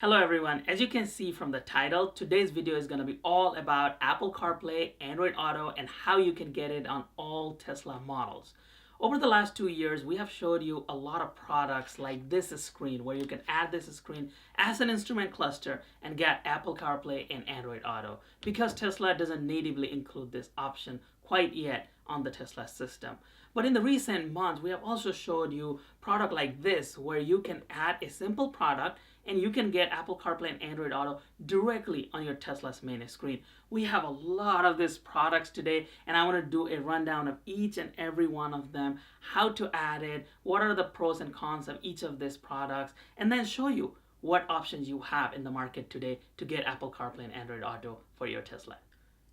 Hello everyone, as you can see from the title, today's video is going to be all about Apple CarPlay, Android Auto, and how you can get it on all Tesla models. Over the last 2 years, we have showed you a lot of products like this screen, where you can add this screen as an instrument cluster and get Apple CarPlay and Android Auto, because Tesla doesn't natively include this option quite yet on the Tesla system. But in the recent months, we have also showed you product like this, where you can add a simple product and you can get Apple CarPlay and Android Auto directly on your Tesla's main screen. We have a lot of these products today, and I want to do a rundown of each and every one of them, how to add it, what are the pros and cons of each of these products, and then show you what options you have in the market today to get Apple CarPlay and Android Auto for your Tesla.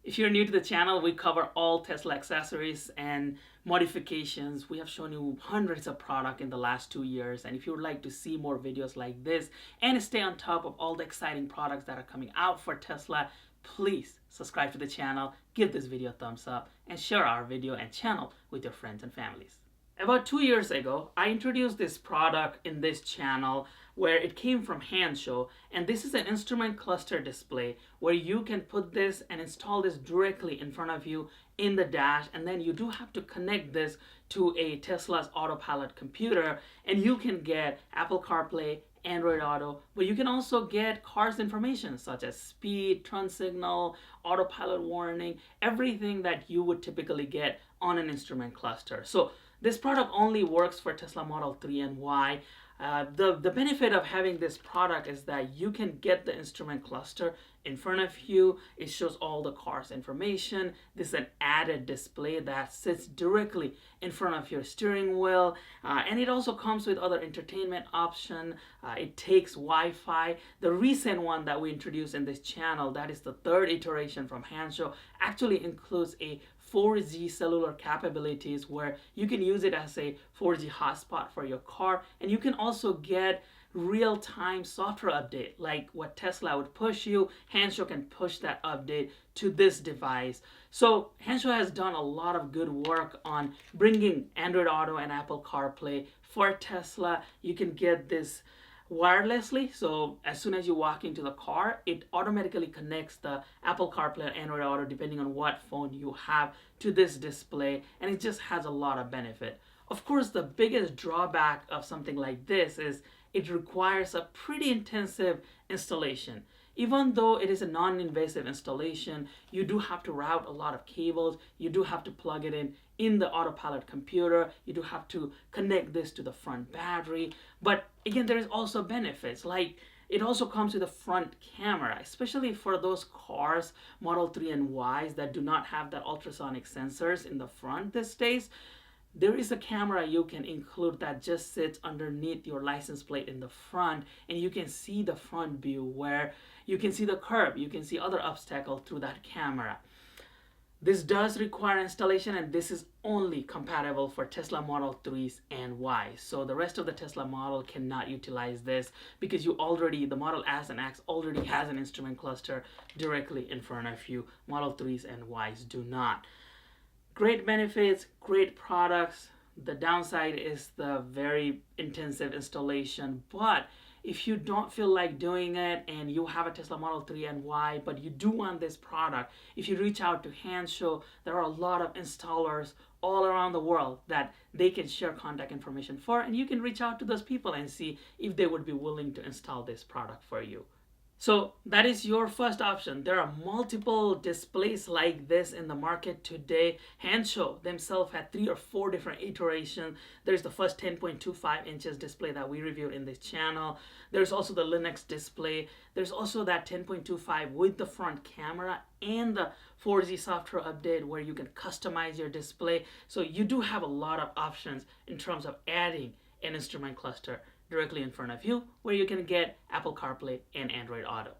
If you're new to the channel, we cover all Tesla accessories and modifications. We have shown you hundreds of products in the last 2 years. And if you would like to see more videos like this and stay on top of all the exciting products that are coming out for Tesla, please subscribe to the channel, give this video a thumbs up, and share our video and channel with your friends and families. About 2 years ago, I introduced this product in this channel where it came from Hansho, and this is an instrument cluster display where you can put this and install this directly in front of you in the dash, and then you do have to connect this to a Tesla's autopilot computer, and you can get Apple CarPlay, Android Auto, but you can also get car's information such as speed, turn signal, autopilot warning, everything that you would typically get on an instrument cluster. So this product only works for Tesla Model 3 and Y. The benefit of having this product is that you can get the instrument cluster in front of you. It shows all the car's information. This is an added display that sits directly in front of your steering wheel, and it also comes with other entertainment option. It takes Wi-Fi. The recent one that we introduced in this channel, that is the third iteration from Hansho, actually includes a 4G cellular capabilities where you can use it as a 4G hotspot for your car, and you can also get real-time software update like what Tesla would push you. Hansho can push that update to this device. So Hansho has done a lot of good work on bringing Android Auto and Apple CarPlay for Tesla. You can get this wirelessly, so as soon as you walk into the car, it automatically connects the Apple CarPlay and Android Auto, depending on what phone you have, to this display, and it just has a lot of benefit. Of course, the biggest drawback of something like this is it requires a pretty intensive installation. Even though it is a non-invasive installation, you do have to route a lot of cables, you do have to plug it in the autopilot computer, you do have to connect this to the front battery. But again, there is also benefits, like it also comes with a front camera, especially for those cars, Model 3 and Ys, that do not have that ultrasonic sensors in the front these days. There is a camera you can include that just sits underneath your license plate in the front, and you can see the front view where you can see the curb, you can see other obstacles through that camera. This does require installation, and this is only compatible for Tesla Model 3s and Ys. So the rest of the Tesla model cannot utilize this because the Model S and X already has an instrument cluster directly in front of you. Model 3s and Ys do not. Great benefits, great products. The downside is the very intensive installation, but if you don't feel like doing it and you have a Tesla Model 3 and Y, but you do want this product, if you reach out to Hansho, there are a lot of installers all around the world that they can share contact information for, and you can reach out to those people and see if they would be willing to install this product for you. So that is your first option. There are multiple displays like this in the market today. Hansho themselves had 3 or 4 different iterations. There's the first 10.25 inches display that we reviewed in this channel. There's also the Linux display. There's also that 10.25 with the front camera and the 4G software update where you can customize your display. So you do have a lot of options in terms of adding an instrument cluster directly in front of you, where you can get Apple CarPlay and Android Auto.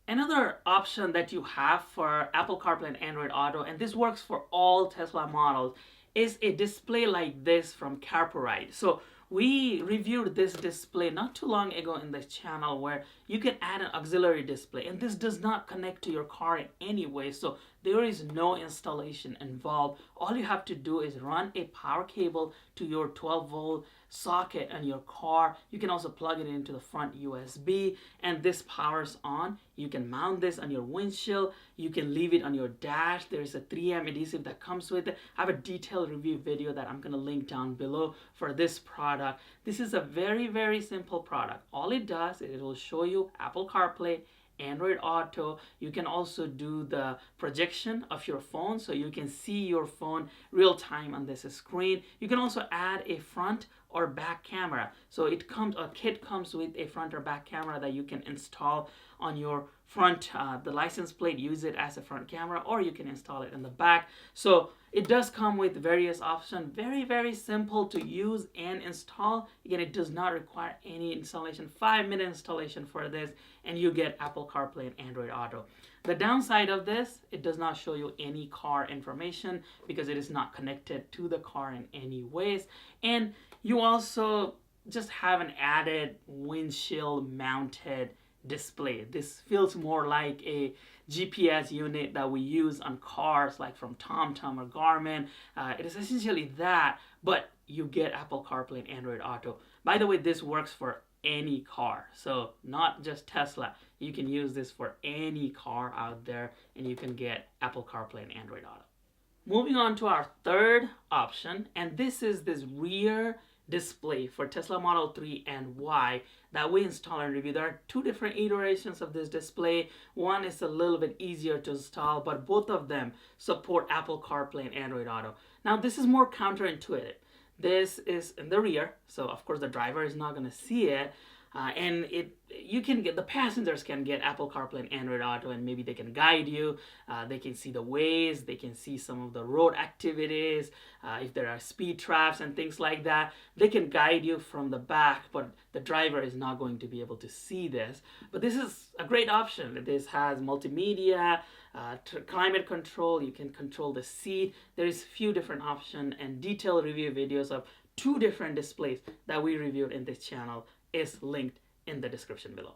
Another option that you have for Apple CarPlay and Android Auto, and this works for all Tesla models, is a display like this from Carpuride. So we reviewed this display not too long ago in this channel where you can add an auxiliary display, and this does not connect to your car in any way, so there is no installation involved. All you have to do is run a power cable to your 12-volt socket on your car. You can also plug it into the front USB, and this powers on. You can mount this on your windshield. You can leave it on your dash. There's a 3M adhesive that comes with it. I have a detailed review video that I'm going to link down below for this product. This is a very, very simple product. All it does is it will show you Apple CarPlay, Android Auto. You can also do the projection of your phone, so you can see your phone real time on this screen. You can also add a front or back camera. So a kit comes with a front or back camera that you can install on your front, the license plate, use it as a front camera, or you can install it in the back. So it does come with various options. Very, very simple to use and install. Again, it does not require any installation. 5-minute installation for this, and you get Apple CarPlay and Android Auto. The downside of this, it does not show you any car information because it is not connected to the car in any ways. And you also just have an added windshield mounted display. This feels more like a GPS unit that we use on cars like from TomTom or Garmin. It is essentially that, but you get Apple CarPlay and Android Auto. By the way, this works for any car, so not just Tesla. You can use this for any car out there, and you can get Apple CarPlay and Android Auto. Moving on to our third option, and this is this rear display for Tesla Model 3 and Y that we install and review. There are two different iterations of this display. One is a little bit easier to install, but both of them support Apple CarPlay and Android Auto. Now, this is more counterintuitive. This is in the rear, so of course the driver is not going to see it. And the passengers can get Apple CarPlay and Android Auto, and maybe they can guide you. They can see the ways, they can see some of the road activities, if there are speed traps and things like that. They can guide you from the back, but the driver is not going to be able to see this. But this is a great option. This has multimedia, climate control. You can control the seat. There is a few different options, and detailed review videos of 2 different displays that we reviewed in this channel is linked in the description below.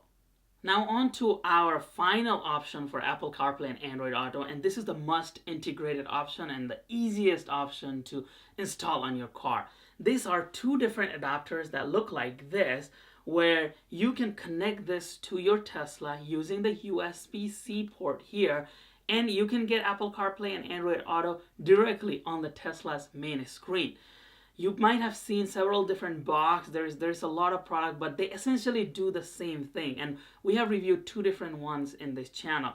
Now on to our final option for Apple CarPlay and Android Auto, and this is the most integrated option and the easiest option to install on your car. These are 2 different adapters that look like this, where you can connect this to your Tesla using the USB-C port here, and you can get Apple CarPlay and Android Auto directly on the Tesla's main screen. You might have seen several different boxes. There's a lot of product, but they essentially do the same thing. And we have reviewed 2 different ones in this channel.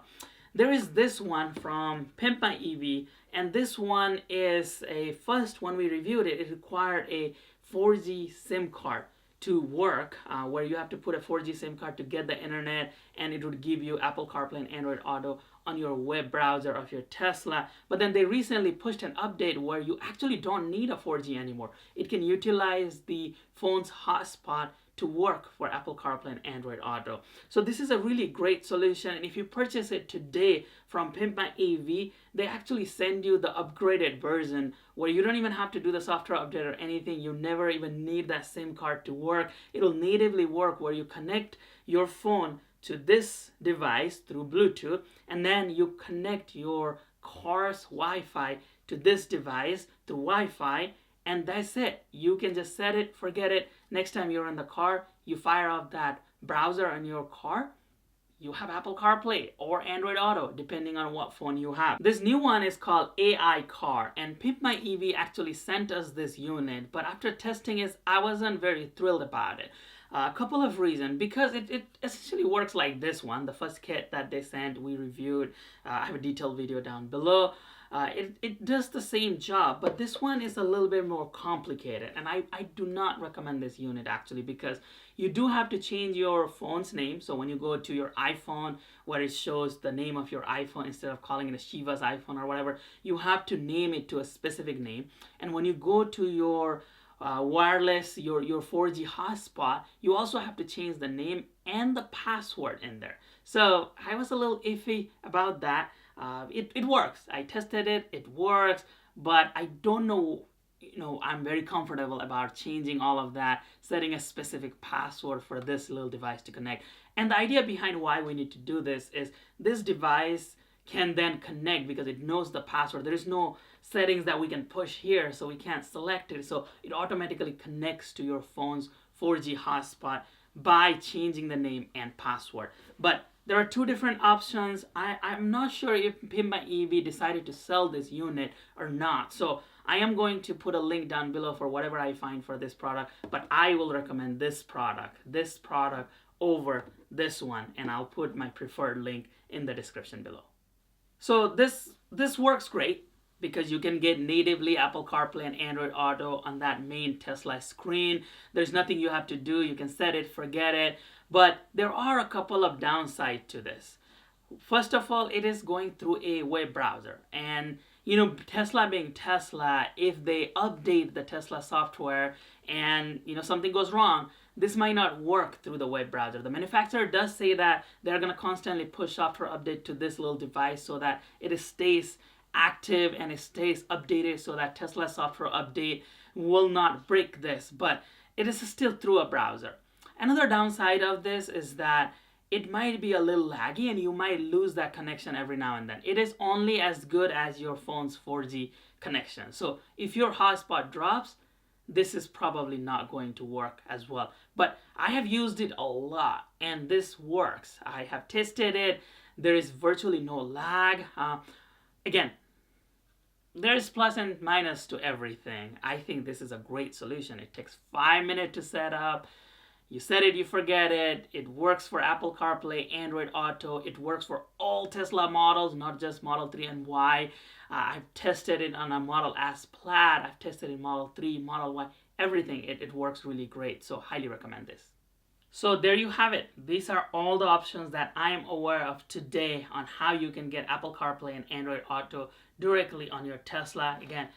There is this one from Pimp My EV, and this one is first when we reviewed it, it required a 4G SIM card to work, where you have to put a 4G SIM card to get the internet, and it would give you Apple CarPlay and Android Auto on your web browser of your Tesla. But then they recently pushed an update where you actually don't need a 4G anymore. It can utilize the phone's hotspot to work for Apple CarPlay and Android Auto. So this is a really great solution, and if you purchase it today from Pimp My EV, they actually send you the upgraded version where you don't even have to do the software update or anything. You never even need that SIM card to work. It'll natively work where you connect your phone to this device through Bluetooth, and then you connect your car's Wi-Fi to this device through Wi-Fi, and that's it. You can just set it, forget it. Next time you're in the car, you fire up that browser on your car, you have Apple CarPlay or Android Auto, depending on what phone you have. This new one is called AI Car, and Pimp My EV actually sent us this unit, but after testing it, I wasn't very thrilled about it. A couple of reasons, because it essentially works like this one, the first kit that they sent, we reviewed. I have a detailed video down below. It does the same job, but this one is a little bit more complicated, and I do not recommend this unit actually, because you do have to change your phone's name. So when you go to your iPhone, where it shows the name of your iPhone, instead of calling it a Shiva's iPhone or whatever, you have to name it to a specific name. And when you go to your wireless, your 4G hotspot, you also have to change the name and the password in there. So I was a little iffy about that. It works. I tested it. It works, but I don't know. I'm very comfortable about changing all of that, setting a specific password for this little device to connect. And the idea behind why we need to do this is this device can then connect because it knows the password. There is no settings that we can push here, so we can't select it. So it automatically connects to your phone's 4G hotspot by changing the name and password. But there are two different options. I'm not sure if Pimba EV decided to sell this unit or not. So I am going to put a link down below for whatever I find for this product, but I will recommend this product over this one, and I'll put my preferred link in the description below. So this works great because you can get natively Apple CarPlay and Android Auto on that main Tesla screen. There's nothing you have to do. You can set it, forget it. But there are a couple of downsides to this. First of all, it is going through a web browser. And, you know, Tesla being Tesla, if they update the Tesla software and, you know, something goes wrong, this might not work through the web browser. The manufacturer does say that they're going to constantly push software update to this little device so that it stays active and it stays updated, so that Tesla software update will not break this, but it is still through a browser. Another downside of this is that it might be a little laggy and you might lose that connection every now and then. It is only as good as your phone's 4G connection. So if your hotspot drops, this is probably not going to work as well. But I have used it a lot and this works. I have tested it. There is virtually no lag. Again, there's plus and minus to everything. I think this is a great solution. It takes 5 minutes to set up. You set it, you forget it. It works for Apple CarPlay, Android Auto. It works for all Tesla models, not just Model 3 and Y. I've tested it on a Model S Plaid. I've tested it in Model 3, Model Y, everything. It works really great, so highly recommend this. So there you have it. These are all the options that I am aware of today on how you can get Apple CarPlay and Android Auto directly on your Tesla. Again,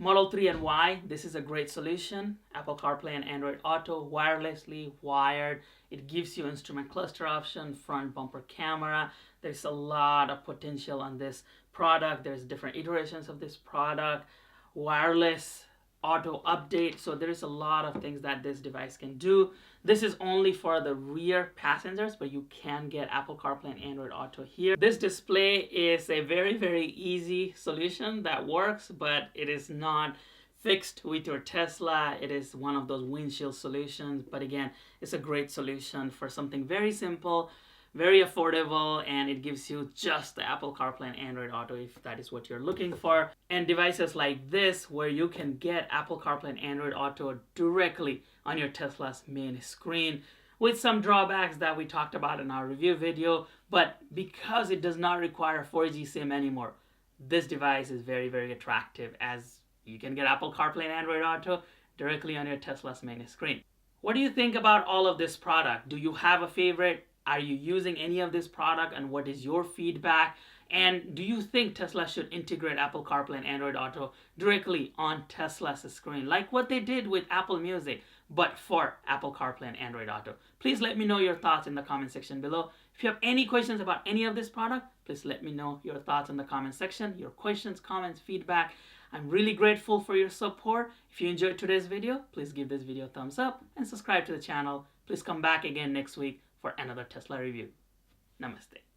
Model 3 and Y, this is a great solution. Apple CarPlay and Android Auto, wirelessly, wired. It gives you instrument cluster option, front bumper camera. There's a lot of potential on this product. There's different iterations of this product. Wireless auto update. So there's a lot of things that this device can do. This is only for the rear passengers, but you can get Apple CarPlay and Android Auto here. This display is a very, very easy solution that works, but it is not fixed with your Tesla. It is one of those windshield solutions, but again, it's a great solution for something very simple, very affordable, and it gives you just the Apple CarPlay and Android Auto if that is what you're looking for. And devices like this where you can get Apple CarPlay and Android Auto directly on your Tesla's main screen, with some drawbacks that we talked about in our review video, but because it does not require 4G SIM anymore, this device is very, very attractive as you can get Apple CarPlay and Android Auto directly on your Tesla's main screen. What do you think about all of this product? Do you have a favorite? Are you using any of this product, and what is your feedback? And do you think Tesla should integrate Apple CarPlay and Android Auto directly on Tesla's screen, like what they did with Apple Music, but for Apple CarPlay and Android Auto? Please let me know your thoughts in the comment section below. If you have any questions about any of this product, please let me know your thoughts in the comment section, your questions, comments, feedback. I'm really grateful for your support. If you enjoyed today's video, please give this video a thumbs up and subscribe to the channel. Please come back again next week for another Tesla review. Namaste.